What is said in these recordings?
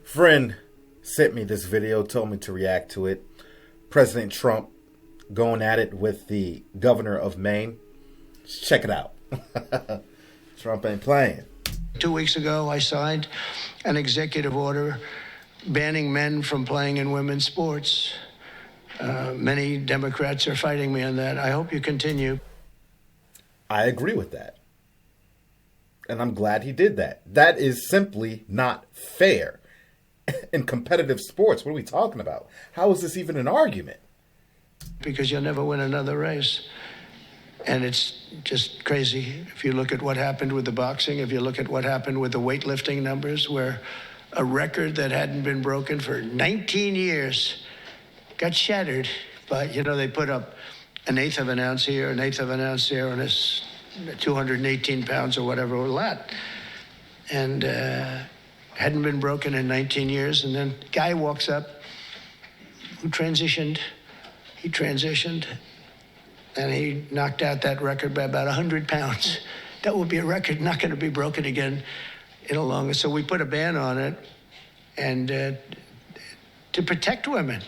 Friend sent me this video, told me to react to it. President Trump going at it with the governor of Maine. Let's check it out. Trump ain't playing. 2 weeks ago, I signed an executive order banning men from playing in women's sports. Many Democrats are fighting me on that. I hope you continue. I agree with that. And I'm glad he did that. That is simply not fair. In competitive sports, what are we talking about? How is this even an argument? Because you'll never win another race. And it's just crazy. If you look at what happened with the boxing, if you look at what happened with the weightlifting numbers, where a record that hadn't been broken for 19 years got shattered. But, they put up an eighth of an ounce here, an eighth of an ounce there, and it's 218 pounds or whatever, a lot. And hadn't been broken in 19 years. And then a guy walks up who transitioned. He transitioned, and he knocked out that record by about 100 pounds. That would be a record not going to be broken again in a long. So we put a ban on it, and to protect women.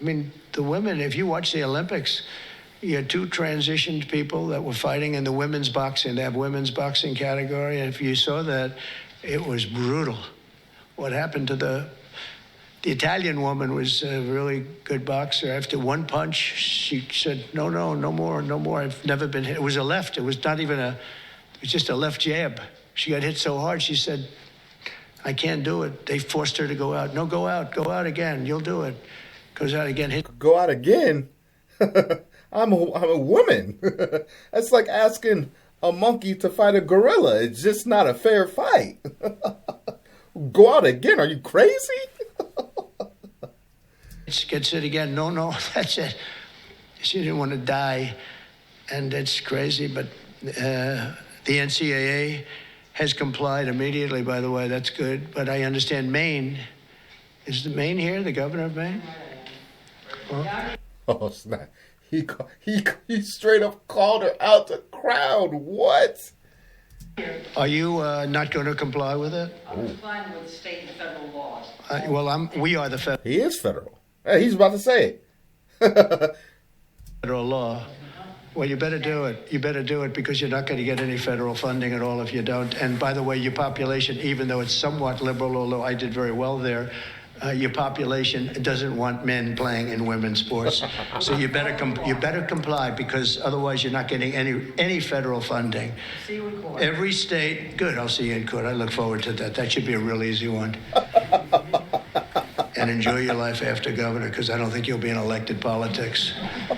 I mean, the women, if you watch the Olympics, you had two transitioned people that were fighting in the women's boxing. They have women's boxing category, and if you saw that, it was brutal. What happened to the Italian woman was a really good boxer. After one punch, she said, no more. I've never been hit. It was a left. It was not even it was just a left jab. She got hit so hard, she said, I can't do it. They forced her to go out. No, go out again. You'll do it. Goes out again. Go out again? I'm a woman. That's like asking a monkey to fight a gorilla. It's just not a fair fight. Go out again? Are you crazy? Gets it again. No, that's it. She didn't want to die, and it's crazy. But the NCAA has complied immediately, by the way. That's good. But I understand Maine. Is the Maine here, the governor of Maine? Oh, snap. He straight up called her out the crowd. What? Are you not going to comply with it? I'm complying with state and federal laws. We are the federal. He is federal. Hey, he's about to say it. Federal law. Well, you better do it. You better do it because you're not going to get any federal funding at all if you don't. And by the way, your population, even though it's somewhat liberal, although I did very well there, your population doesn't want men playing in women's sports. So you better comply because otherwise you're not getting any federal funding. See you in court. Every state, good. I'll see you in court. I look forward to that. That should be a real easy one. And enjoy your life after governor, because I don't think you'll be in elected politics.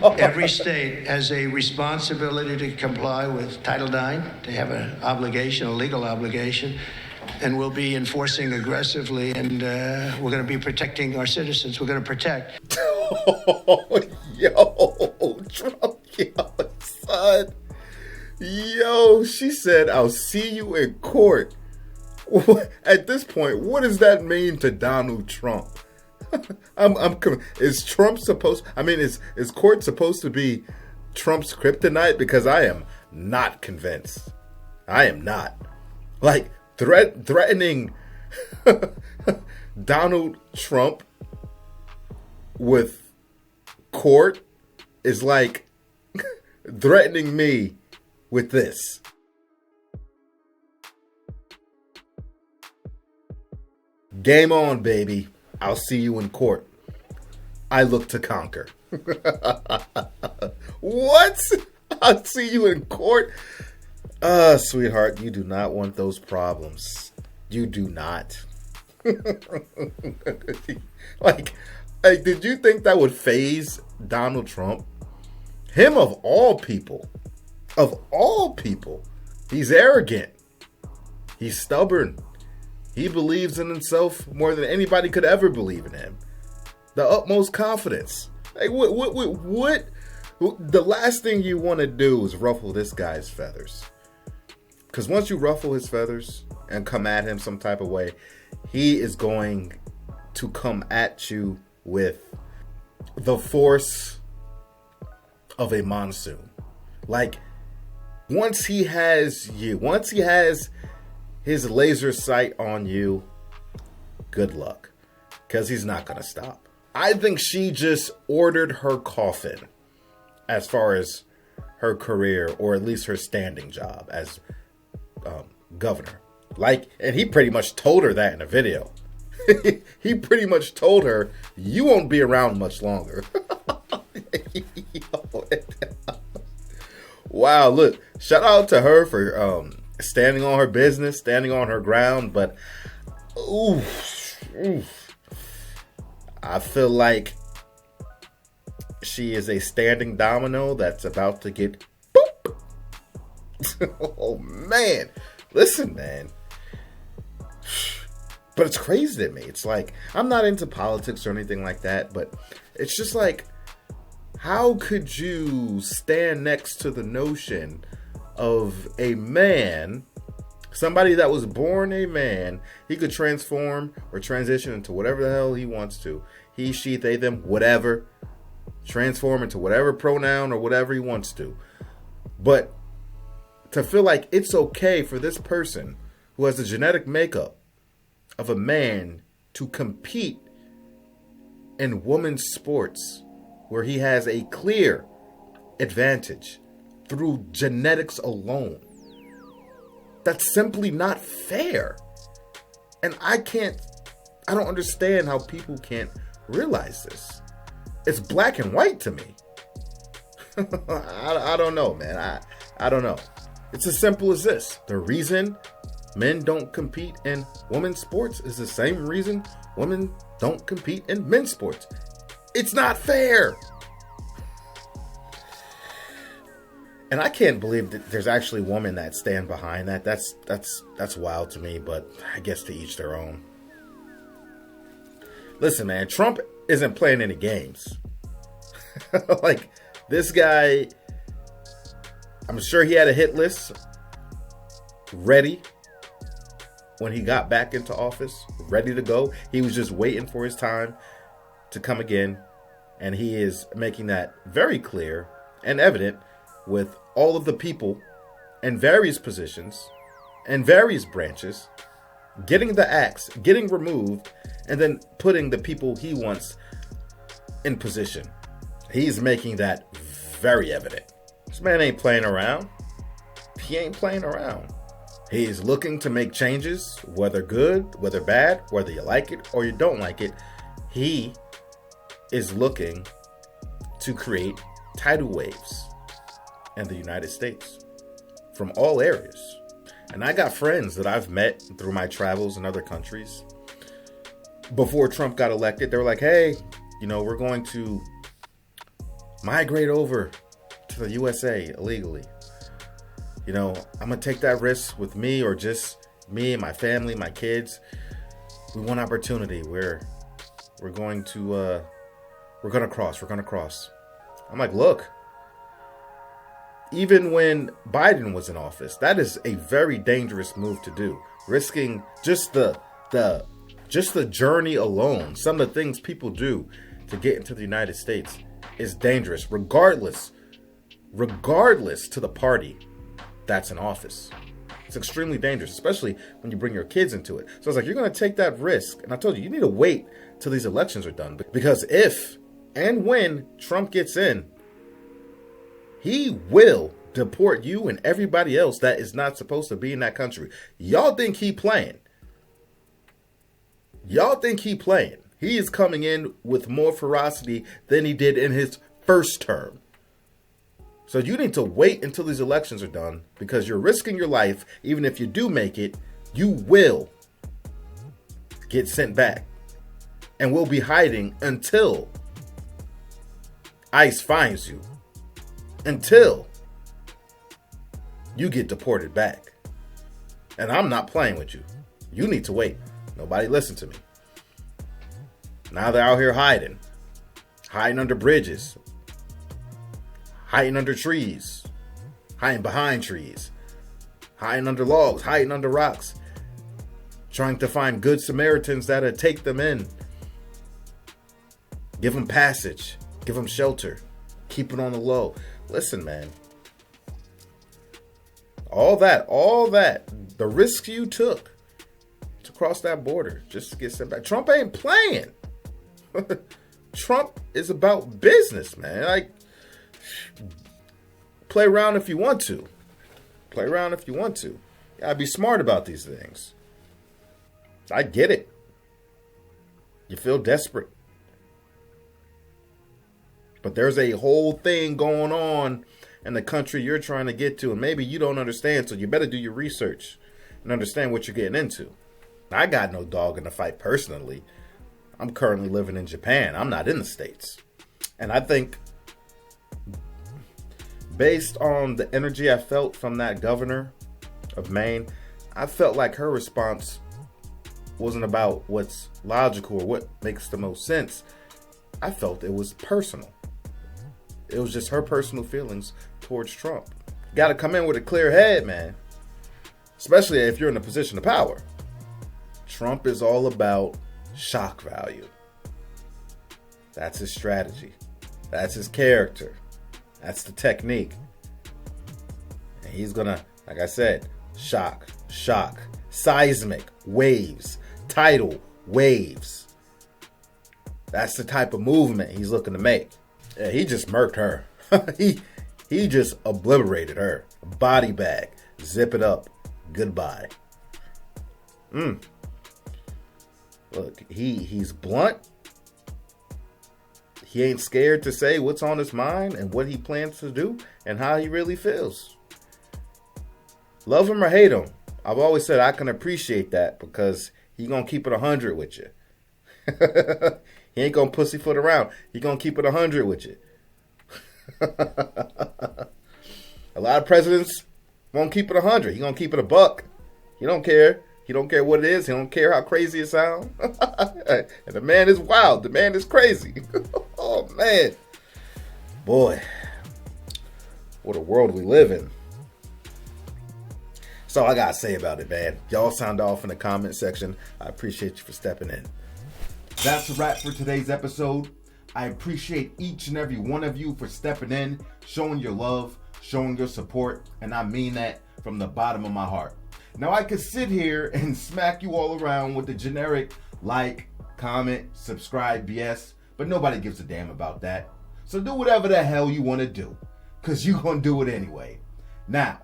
Every state has a responsibility to comply with Title IX. They have an obligation, a legal obligation, and we'll be enforcing aggressively, and we're going to be protecting our citizens. We're going to protect. Yo, Trump, son. Yo, she said, I'll see you in court. At this point, what does that mean to Donald Trump? Is Trump supposed? I mean, is court supposed to be Trump's kryptonite? Because I am not convinced. I am not. Like threatening Donald Trump with court is like threatening me with this. Game on, baby. I'll see you in court. I look to conquer. What? I'll see you in court? Sweetheart, you do not want those problems. You do not. Like, did you think that would faze Donald Trump? Him of all people. Of all people. He's arrogant. He's stubborn. He believes in himself more than anybody could ever believe in him. The utmost confidence. Like, what? The last thing you want to do is ruffle this guy's feathers. Because once you ruffle his feathers and come at him some type of way, he is going to come at you with the force of a monsoon. Like, once he has his laser sight on you, good luck. because he's not going to stop. I think she just ordered her coffin as far as her career, or at least her standing job as governor. And he pretty much told her that in a video. He pretty much told her, you won't be around much longer. Wow, look, shout out to her for standing on her business, standing on her ground, but I feel like she is a standing domino that's about to get boop. Oh man, listen, man. But it's crazy to me. It's like, I'm not into politics or anything like that, but it's just like, how could you stand next to the notion of a man, somebody that was born a man, he could transform or transition into whatever the hell he wants to. He, she, they, them, whatever. Transform into whatever pronoun or whatever he wants to. But to feel like it's okay for this person who has the genetic makeup of a man to compete in women's sports where he has a clear advantage through genetics alone. That's simply not fair. And I don't understand how people can't realize this. It's black and white to me. I don't know, man. I don't know. It's as simple as this. The reason men don't compete in women's sports is the same reason women don't compete in men's sports. It's not fair. And I can't believe that there's actually women that stand behind that. That's wild to me, but I guess to each their own. Listen, man, Trump isn't playing any games. Like, this guy, I'm sure he had a hit list ready when he got back into office, ready to go. He was just waiting for his time to come again. And he is making that very clear and evident with all of the people in various positions and various branches getting the axe, getting removed, and then putting the people he wants in position. He's making that very evident. This man ain't playing around. He ain't playing around. He's looking to make changes, whether good, whether bad, whether you like it or you don't like it. He is looking to create tidal waves in the United States from all areas. And I got friends that I've met through my travels in other countries. Before Trump got elected, they were like, hey, we're going to migrate over to the USA illegally. I'm going to take that risk with me, or just me and my family, my kids. We want opportunity. We're going to cross. I'm like, look, even when Biden was in office, that is a very dangerous move to do. Risking just the journey alone, some of the things people do to get into the United States is dangerous, regardless to the party that's in office. It's extremely dangerous, especially when you bring your kids into it. So it's like, you're going to take that risk. And I told you need to wait till these elections are done. Because if and when Trump gets in, he will deport you and everybody else that is not supposed to be in that country. Y'all think he playing. He is coming in with more ferocity than he did in his first term. So you need to wait until these elections are done, because you're risking your life. Even if you do make it, you will get sent back and will be hiding until ICE finds you, until you get deported back. And I'm not playing with you. You need to wait. Nobody listen to me. Now they're out here hiding under bridges, hiding under trees, hiding behind trees, hiding under logs, hiding under rocks, trying to find good Samaritans that'll take them in, give them passage, give them shelter, keep it on the low. Listen, man, all that, the risks you took to cross that border just to get sent back. Trump ain't playing. Trump is about business, man. Like, play around if you want to. Play around if you want to. You gotta be smart about these things. I get it. You feel desperate. But there's a whole thing going on in the country you're trying to get to, and maybe you don't understand, so you better do your research and understand what you're getting into. I got no dog in the fight personally. I'm currently living in Japan. I'm not in the States. And I think based on the energy I felt from that governor of Maine, I felt like her response wasn't about what's logical or what makes the most sense. I felt it was personal. It was just her personal feelings towards Trump. Got to come in with a clear head, man. Especially if you're in a position of power. Trump is all about shock value. That's his strategy. That's his character. That's the technique. And he's gonna, like I said, shock, seismic, waves, tidal, waves. That's the type of movement he's looking to make. Yeah, he just murked her. he just obliterated her. Body bag. Zip it up. Goodbye. Look, he's blunt. He ain't scared to say what's on his mind and what he plans to do and how he really feels. Love him or hate him, I've always said I can appreciate that because he gonna keep it 100 with you. He ain't gonna pussyfoot around. He gonna keep it 100 with you. A lot of presidents won't keep it 100. He gonna keep it a buck. He don't care. He don't care what it is. He don't care how crazy it sounds. And the man is wild. The man is crazy. Oh, man. Boy. What a world we live in. That's all I got to say about it, man. Y'all sound off in the comment section. I appreciate you for stepping in. That's a wrap for today's episode. I appreciate each and every one of you for stepping in, showing your love, showing your support, and I mean that from the bottom of my heart. Now, I could sit here and smack you all around with the generic like, comment, subscribe BS, but nobody gives a damn about that. So do whatever the hell you want to do, because you're going to do it anyway. Now,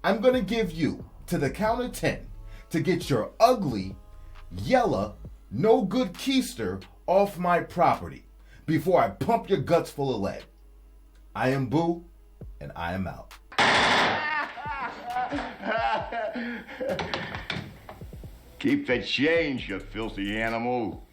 I'm going to give you to the count of 10 to get your ugly, yellow, no good keister off my property before I pump your guts full of lead. I am Boo, and I am out. Keep the change, you filthy animal.